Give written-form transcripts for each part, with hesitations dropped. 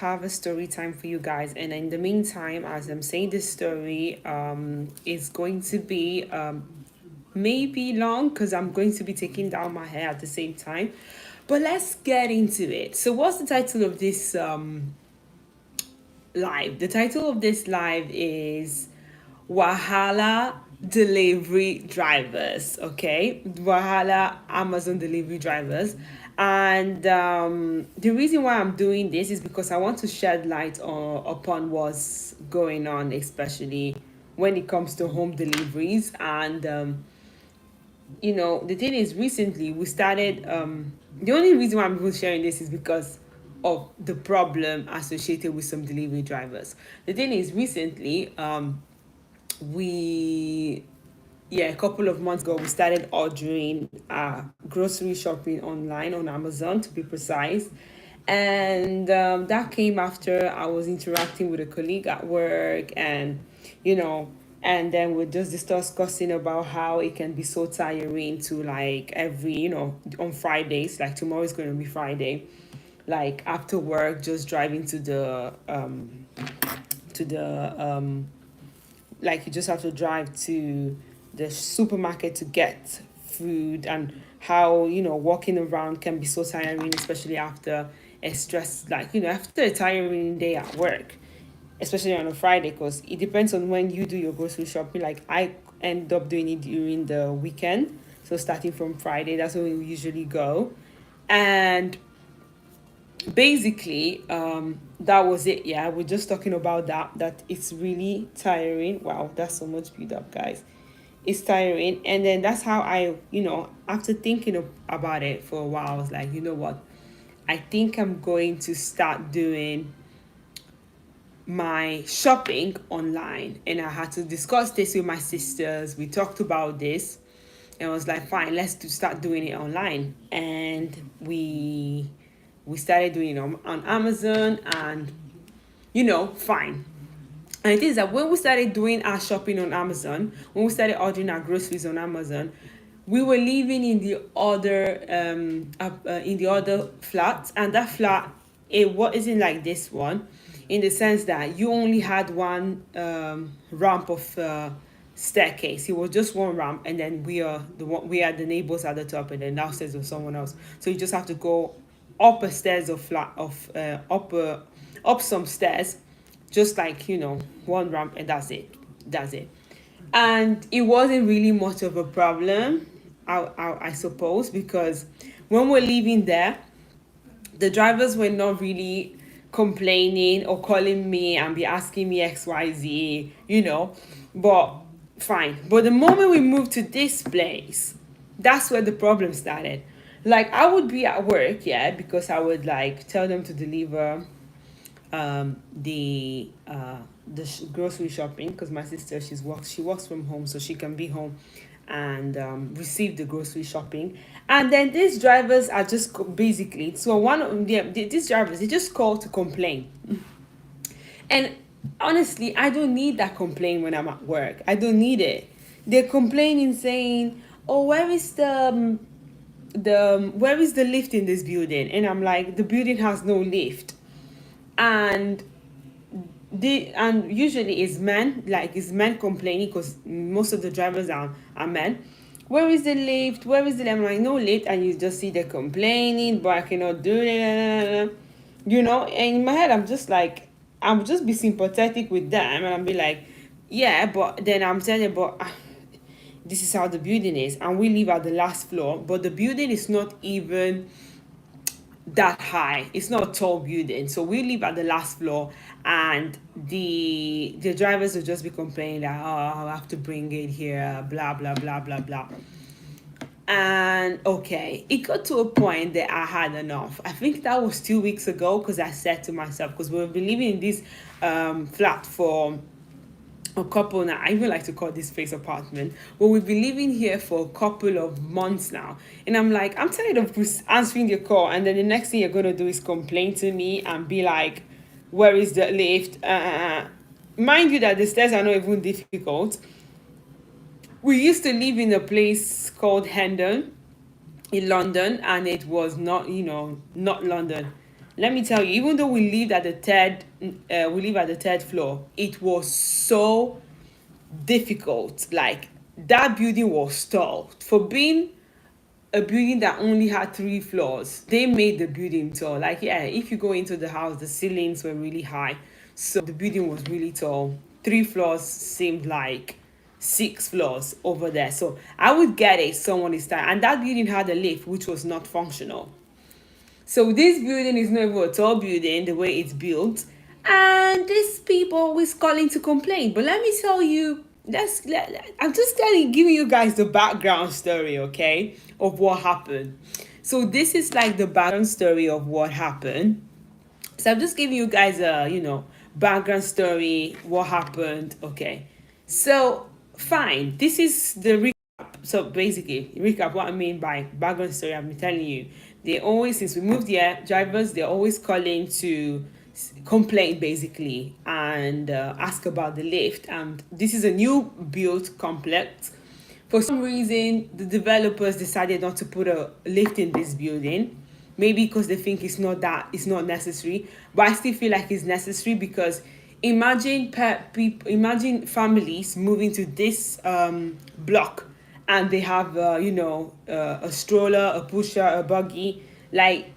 have a story time for you guys. And in the meantime, as I'm saying this story, it's going to be maybe long because I'm going to be taking down my hair at the same time. But let's get into it. So, what's the title of this live? The title of this live is Wahala delivery drivers. Okay, Wahala Amazon delivery drivers. And the reason why I'm doing this is because I want to shed light upon what's going on, especially when it comes to home deliveries. And the thing is, recently we started. The only reason why I'm even sharing this is because of the problem associated with some delivery drivers. The thing is, recently, we yeah, a couple of months ago we started ordering grocery shopping online on Amazon, to be precise. And that came after I was interacting with a colleague at work, and you know and then we just discussing about how it can be so tiring to, like, every, on Fridays, like tomorrow is going to be Friday, like after work, just driving to the like, you just have to drive to the supermarket to get food, and how, walking around can be so tiring, especially after a stress, like, after a tiring day at work, especially on a Friday, because it depends on when you do your grocery shopping. Like, I end up doing it during the weekend, so starting from Friday, that's when we usually go. And basically, that was it. Yeah, we're just talking about that it's really tiring. Wow, that's so much build up, guys. It's tiring. And then that's how I, after thinking about it for a while, I was like, you know what, I think I'm going to start doing my shopping online. And I had to discuss this with my sisters. We talked about this, and I was like, fine, start doing it online. And we started doing it on Amazon, and fine. And it is that when we started doing our shopping on Amazon, when we started ordering our groceries on Amazon, we were living in the other flat, and that flat, isn't like this one, in the sense that you only had one ramp of staircase. It was just one ramp, and then we are the neighbors at the top, and then downstairs was someone else. So you just have to go up a stairs of flat of up some stairs, just like, one ramp, and that's it. And it wasn't really much of a problem, I suppose, because when we're leaving there, the drivers were not really complaining or calling me and be asking me XYZ, but fine. But the moment we moved to this place, that's where the problem started. Like, I would be at work, yeah, because I would, like, tell them to deliver grocery shopping, because my sister, she works from home, so she can be home and receive the grocery shopping. And then these drivers are just basically, so one of these drivers, they just call to complain. And honestly, I don't need that complaint when I'm at work. I don't need it. They're complaining, saying, oh, where is the lift in this building? And I'm like, the building has no lift. And usually it's men complaining, because most of the drivers are men. Where is the lift? I'm like, no lift. And you just see them complaining, but I cannot do it. And in my head, I'm just be sympathetic with them, and I'm be like, yeah, but then I'm telling you, but this is how the building is, and we live at the last floor, but the building is not even that high. It's not a tall building, so we live at the last floor, and the drivers will just be complaining that, oh, I have to bring it here, blah blah blah blah blah. And okay, it got to a point that I had enough. I think that was 2 weeks ago, because I said to myself, because we've been living in this flat for a couple now. I even like to call this place apartment. But we've been living here for a couple of months now. And I'm like, I'm tired of answering your call. And then the next thing you're going to do is complain to me and be like, where is the lift? Mind you that the stairs are not even difficult. We used to live in a place called Hendon in London. And it was not, not London. let me tell you, even though we live at the third floor, it was so difficult. Like, that building was tall for being a building that only had 3 floors. They made the building tall. Like, yeah, if you go into the house, the ceilings were really high, so the building was really tall. 3 floors seemed like 6 floors over there. So I would get it. Someone is tired, and that building had a lift which was not functional. So this building is not even a tall building the way it's built, and these people always calling to complain. But let me tell you, I'm just giving you guys the background story, okay, of what happened. So this is like the background story of what happened. So I'm just giving you guys a background story, what happened, okay. So fine, this is the recap. So basically, recap what I mean by background story. I've been telling you, they always, since we moved here, drivers, they're always calling to complain basically, and ask about the lift. And this is a new built complex. For some reason, the developers decided not to put a lift in this building. Maybe because they think it's not necessary. But I still feel like it's necessary, because imagine families moving to this block, and they have a stroller, a pusher, a buggy. Like,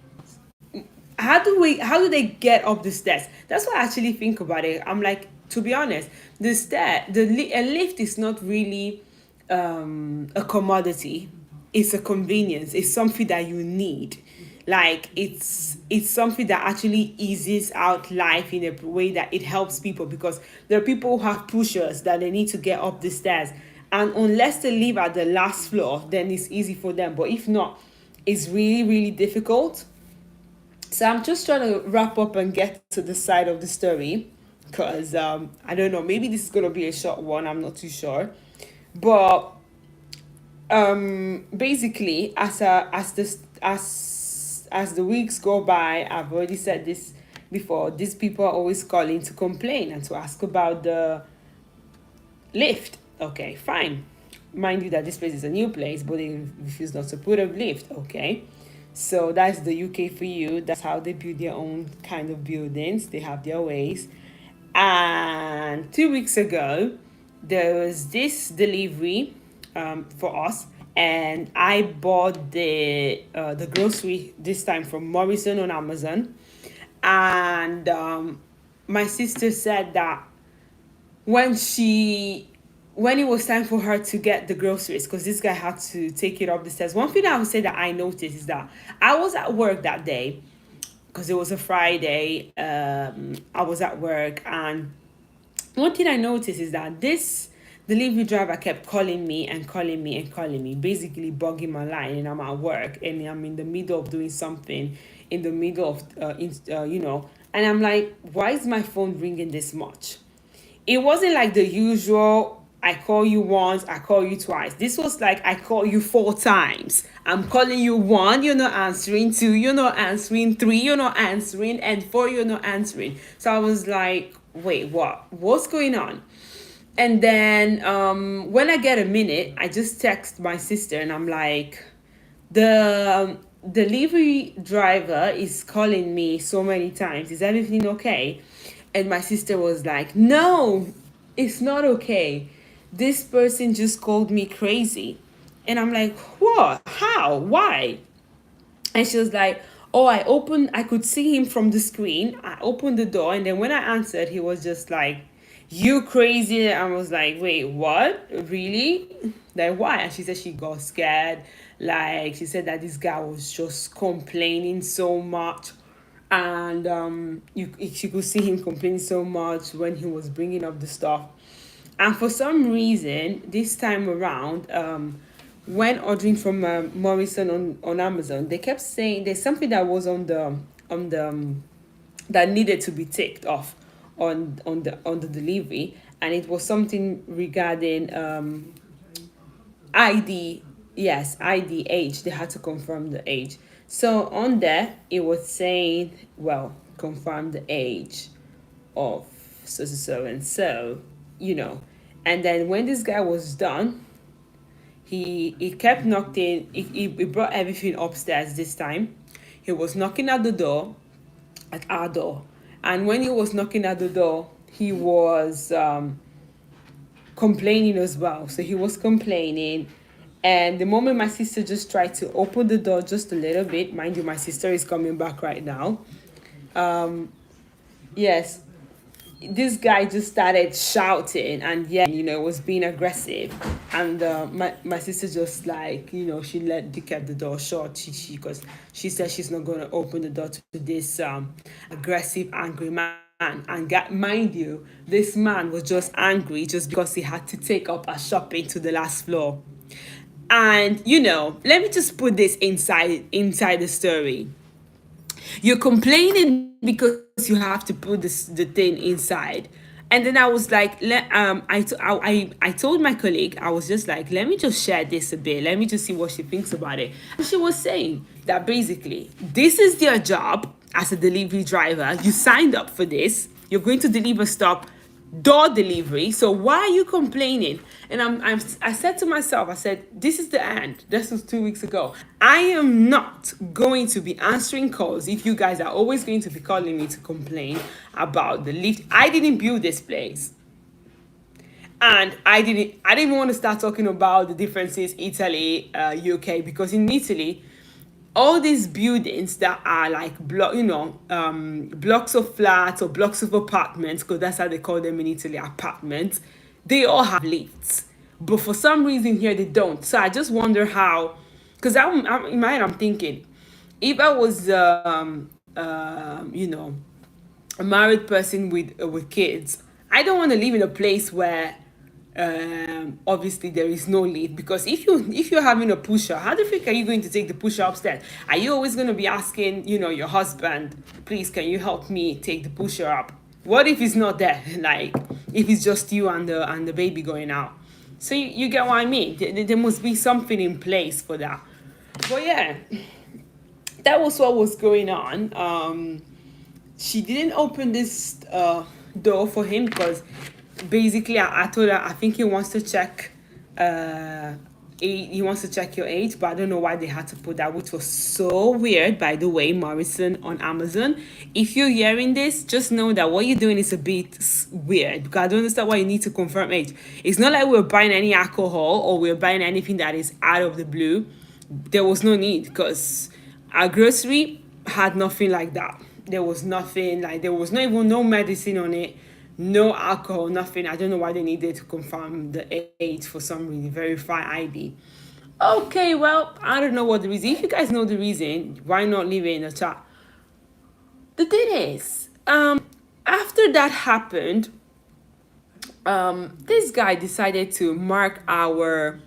how do they get up the stairs? That's what I actually think about it. I'm like, to be honest, a lift is not really a commodity. It's a convenience. It's something that you need. Like, it's something that actually eases out life in a way that it helps people, because there are people who have pushers that they need to get up the stairs, and unless they live at the last floor, then it's easy for them. But if not, it's really, really difficult. So I'm just trying to wrap up and get to the side of the story, because I don't know, maybe this is gonna be a short one. I'm not too sure, but basically, as the weeks go by, I've already said this before. These people are always calling to complain and to ask about the lift. Okay, fine. Mind you that this place is a new place, but they refuse not to put a lift. Okay. So that's the UK for you. That's how they build their own kind of buildings. They have their ways. And 2 weeks ago, there was this delivery for us, and I bought the grocery this time from Morrison on Amazon. And my sister said that when it was time for her to get the groceries, because this guy had to take it up the stairs. One thing I would say that I noticed is that I was at work that day, because it was a Friday. I was at work, and one thing I noticed is that this delivery driver kept calling me and calling me and calling me, basically bugging my line. And I'm at work, and I'm in the middle of doing something, in the middle of and I'm like, why is my phone ringing this much? It wasn't like the usual, I call you once, I call you twice. This was like, I call you 4 times. I'm calling you 1, you're not answering. 2, you're not answering. 3, you're not answering. And 4, you're not answering. So I was like, wait, what's going on? And then when I get a minute, I just text my sister, and I'm like, the delivery driver is calling me so many times. Is everything okay? And my sister was like, no, it's not okay. This person just called me crazy. And I'm like, what? How? Why? And she was like, oh, I could see him from the screen. I opened the door, and then when I answered, he was just like, you crazy. I was like, wait, what? Really? Like, why? And she said she got scared. Like, she said that this guy was just complaining so much. And she could see him complaining so much when he was bringing up the stuff. And for some reason, this time around, when ordering from Morrison on Amazon, they kept saying there's something that was on the that needed to be ticked off on the delivery, and it was something regarding ID. Yes, ID, age. They had to confirm the age. So on there, it was saying, well, confirm the age of so and so, And then when this guy was done, he kept knocking. He brought everything upstairs this time. He was knocking at the door, at our door. And when he was knocking at the door, he was complaining as well. So he was complaining. And the moment my sister just tried to open the door just a little bit, mind you, my sister is coming back right now. Yes, this guy just started shouting and yeah, was being aggressive. And my sister just like, she kept the door shut. Because she said she's not going to open the door to this aggressive, angry man. And mind you, this man was just angry just because he had to take up a shopping to the last floor. And let me just put this inside the story. You're complaining because you have to put the thing inside. And then I was like, I told my colleague, I was just like, let me just share this a bit. Let me just see what she thinks about it. And she was saying that basically, this is their job as a delivery driver. You signed up for this. You're going to deliver stuff, door delivery. So why are you complaining? And I said to myself, I said, this is the end. This was 2 weeks ago. I am not going to be answering calls if you guys are always going to be calling me to complain about the lift. I didn't build this place. And I didn't even want to start talking about the differences Italy, UK, because in Italy, all these buildings that are like blocks of flats or blocks of apartments, because that's how they call them in Italy, apartments, they all have lifts. But for some reason here they don't. So I just wonder how, because I'm in my head I'm thinking, if I was a married person with kids, I don't want to live in a place where obviously there is no lift, because if you're having a pusher, how the freak are you going to take the pusher upstairs? Are you always going to be asking your husband, please can you help me take the pusher up? What if he's not there? Like if it's just you and the baby going out. So you get what I mean. There must be something in place for that. But yeah, that was what was going on. She didn't open this door for him because basically I told her I think he wants to check he wants to check your age, but I don't know why they had to put that, which was so weird. By the way, Morrison on Amazon, if you're hearing this, just know that what you're doing is a bit weird, because I don't understand why you need to confirm age. It's not like we're buying any alcohol or we're buying anything that is out of the blue. There was no need, because our grocery had nothing like that. There was nothing, like there was not even no medicine on it, no alcohol, nothing. I don't know why they needed to confirm the age for some reason, verify ID. Okay, well, I don't know what the reason. If you guys know the reason, why not leave it in the chat? The thing is, after that happened, this guy decided to mark our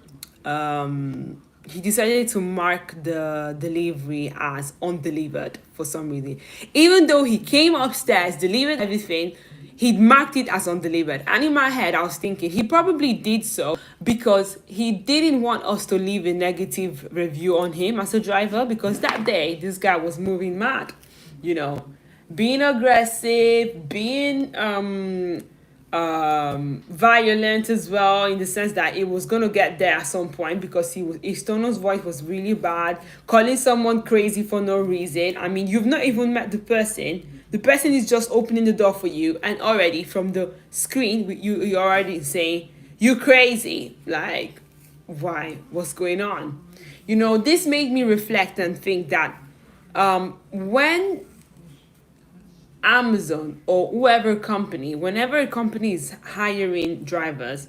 he decided to mark the delivery as undelivered for some reason. Even though he came upstairs, delivered everything, he marked it as undelivered. And in my head, I was thinking he probably did so because he didn't want us to leave a negative review on him as a driver, because that day, this guy was moving mad, being aggressive, being violent as well, in the sense that it was going to get there at some point, because his tone of voice was really bad, calling someone crazy for no reason. I mean, you've not even met the person is just opening the door for you, and already from the screen you're already saying you crazy. Like, why? What's going on? This made me reflect and think that when Amazon or whenever a company is hiring drivers,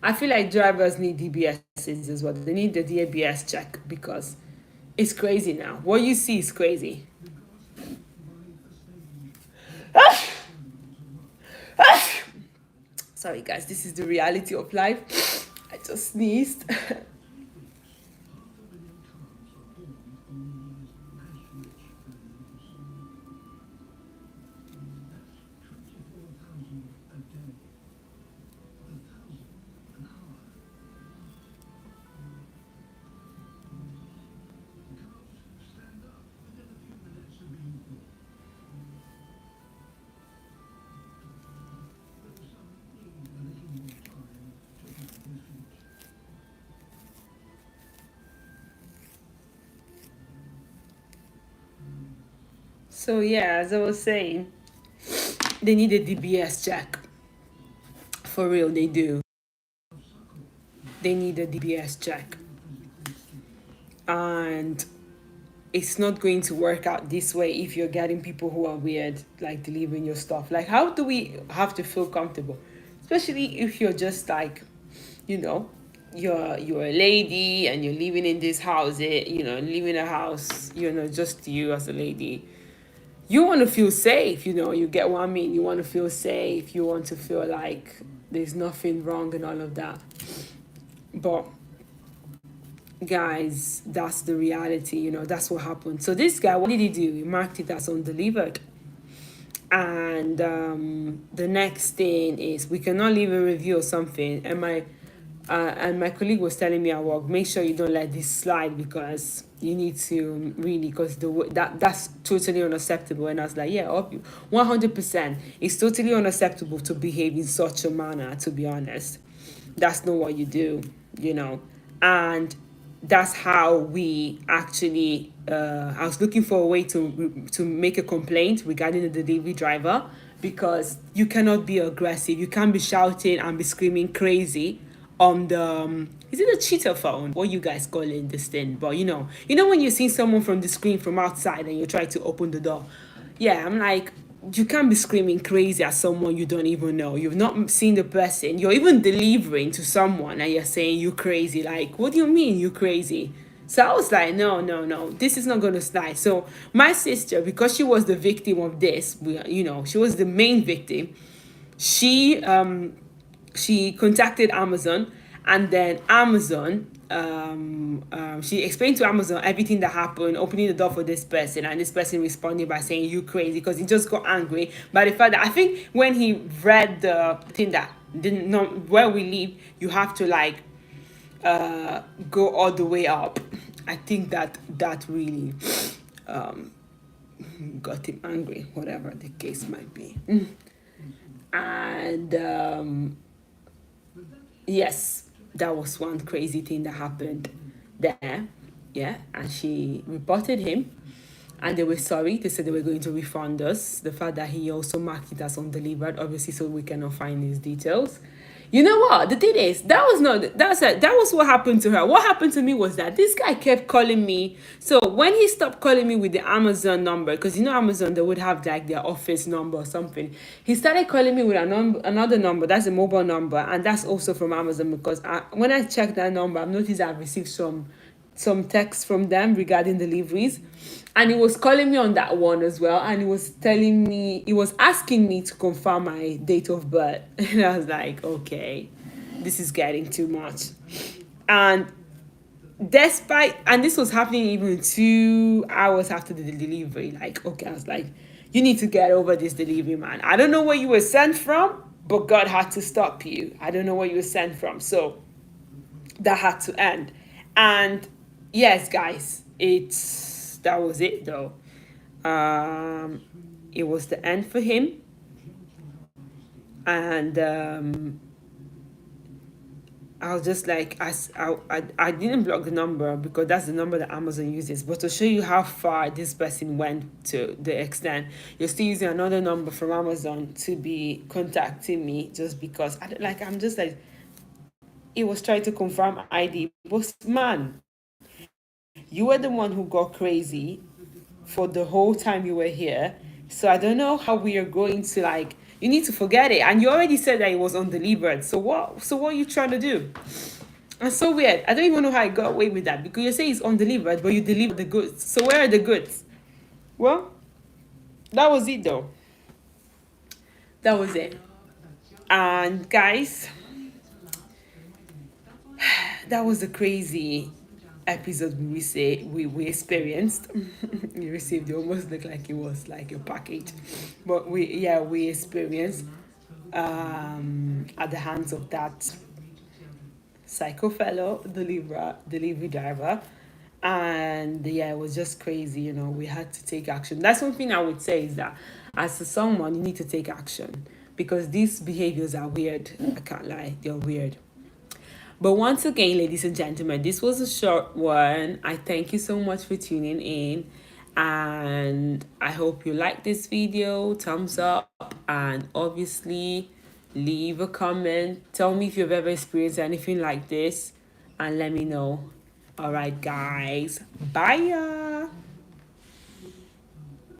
I feel like drivers need DBSs as well. They need the DBS check, because it's crazy now. What you see is crazy. Sorry guys, this is the reality of life. I just sneezed. So yeah, as I was saying, they need a DBS check. For real, they do. They need a DBS check. And it's not going to work out this way if you're getting people who are weird, like delivering your stuff. Like, how do we have to feel comfortable? Especially if you're just like, you know, you're a lady and you're living in this house, living in a house, just you as a lady. You want to feel safe, you get what I mean? You want to feel safe. You want to feel like there's nothing wrong and all of that. But guys, that's the reality, that's what happened. So this guy, what did he do? He marked it as undelivered. And the next thing is, we cannot leave a review or something. And my colleague was telling me at work, make sure you don't let this slide, because you need to really, because that's totally unacceptable. And I was like, yeah, 100%. It's totally unacceptable to behave in such a manner, to be honest. That's not what you do, and that's how we actually I was looking for a way to make a complaint regarding the delivery driver, because you cannot be aggressive. You can't be shouting and be screaming crazy on the is it a cheetah phone? What you guys calling this thing? But when you see someone from the screen from outside and you try to open the door. Yeah, I'm like, you can't be screaming crazy at someone you don't even know. You've not seen the person. You're even delivering to someone and you're saying you crazy. Like, what do you mean you crazy? So I was like, no, this is not going to slide. So my sister, because she was the victim of this, she was the main victim. She contacted Amazon, and then Amazon, she explained to Amazon everything that happened, opening the door for this person, and this person responded by saying you crazy, because he just got angry by the fact that, I think when he read the thing that didn't know where we live, you have to like go all the way up. I think that really got him angry, whatever the case might be. And yes, that was one crazy thing that happened there. Yeah, and she reported him, and they were sorry. They said they were going to refund us. The fact that he also marked it as undelivered, obviously, so we cannot find his details. You know what? The thing is, that was what happened to her. What happened to me was that this guy kept calling me. So when he stopped calling me with the Amazon number, because Amazon, they would have like their office number or something. He started calling me with another number. That's a mobile number, and that's also from Amazon, because when I checked that number, I've noticed I've received some text from them regarding deliveries, and he was calling me on that one as well, and he was asking me to confirm my date of birth. And I was like, okay, this is getting too much. And this was happening even 2 hours after the delivery. Like, okay, I was like, you need to get over this delivery, man. I don't know where you were sent from, but God had to stop you. I don't know where you were sent from, so that had to end. And yes, guys, that was it though. It was the end for him. And I was just like, I didn't block the number, because that's the number that Amazon uses. But to show you how far this person went, to the extent you're still using another number from Amazon to be contacting me, just because I'm just like, it was trying to confirm ID. But man, you were the one who got crazy for the whole time you were here. So I don't know how we are going to, like, you need to forget it. And you already said that it was undelivered. So what are you trying to do? It's so weird. I don't even know how I got away with that, because you say it's undelivered, but you deliver the goods. So where are the goods? Well, that was it though. That was it. And guys, that was a crazy episode we experienced. We received, it almost looked like it was like a package, but we experienced at the hands of that psycho fellow delivery driver. And yeah, it was just crazy. We had to take action. That's one thing I would say, is that as someone, you need to take action, because these behaviors are weird. I can't lie, they're weird. But once again, ladies and gentlemen, this was a short one. I thank you so much for tuning in. And I hope you like this video. Thumbs up, and obviously leave a comment. Tell me if you've ever experienced anything like this and let me know. All right, guys. Bye.